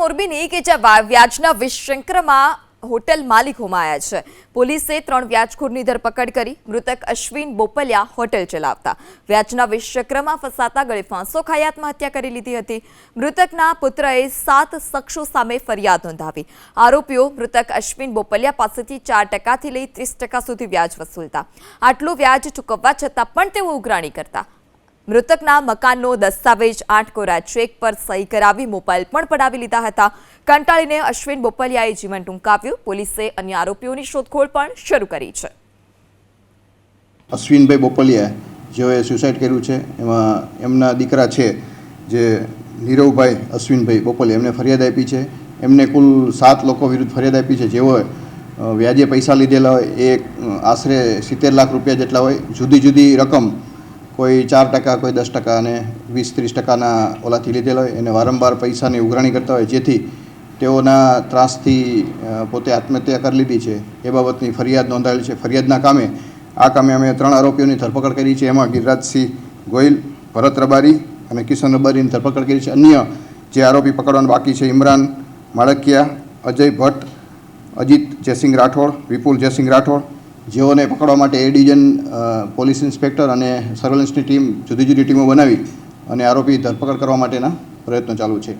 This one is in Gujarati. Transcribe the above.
મોરબીની કે જ્યાં વ્યાજના વિષચક્રમાં હોટેલ માલિક હોમાયા છે। પોલીસે 3 વ્યાજખોરની ધરપકડ કરી। મૃતક અશ્વિન બોપલિયા હોટેલ ચલાવતા વ્યાજના વિષચક્રમાં ફસાતા ગળે ફાંસો ખાઈ આત્મહત્યા કરી લીધી હતી। મૃતકના પુત્રએ 7 શખ્સો સામે ફરિયાદ નોંધાવી। આરોપીઓ મૃતક અશ્વિન બોપલિયા પાસેથી 4% થી લઈ 30% સુધી વ્યાજ વસૂલતા। આટલું વ્યાજ ચૂકવવા છતાં પણ તેઓ ઉઘરાણી કરતા। મૃતકના મકાનનો દસ્તાવેજ 8 કોરા ચેક પર સહી કરાવી મોબાઈલ પણ પડાવી લીધા હતા। કંટાળીને અશ્વિન બોપલિયાએ જીવન ટૂંકાવ્યું। પોલીસે અન્ય આરોપીઓની શોધખોળ પણ શરૂ કરી છે। અશ્વિનભાઈ બોપલિયા જેઓએ સુસાઇડ કર્યું છે એમાં એમના દીકરા છે જે નીરવભાઈ અશ્વિનભાઈ બોપલિયા એમને ફરિયાદ આપી છે। એમને કુલ 7 લોકો વિરુદ્ધ ફરિયાદ આપી છે જેઓએ વ્યાજે પૈસા લીધેલા હોય એ આશરે 70 લાખ રૂપિયા જેટલા હોય। જુદી જુદી રકમ કોઈ 4% કોઈ 10% અને 20-30%ના ઓલાથી લીધેલા હોય। એને વારંવાર પૈસાની ઉઘરાણી કરતા હોય જેથી તેઓના ત્રાસથી પોતે આત્મહત્યા કરી લીધી છે એ બાબતની ફરિયાદ નોંધાયેલી છે। ફરિયાદના કામે અમે 3 આરોપીઓની ધરપકડ કરી છે। એમાં ગિરિરાજસિંહ ગોહિલ, ભરત રબારી અને કિશન રબારીની ધરપકડ કરી છે। અન્ય જે આરોપી પકડવાના બાકી છે ઇમરાન માળકિયા, અજય ભટ્ટ, અજીત જયસિંહ રાઠોડ, વિપુલ જયસિંહ રાઠોડ જેઓને પકડવા માટે એ ડિવિઝન પોલીસ ઇન્સ્પેક્ટર અને સર્વેલન્સની ટીમ જુદી જુદી ટીમો બનાવી અને આરોપી ધરપકડ કરવા માટેના પ્રયત્નો ચાલુ છે।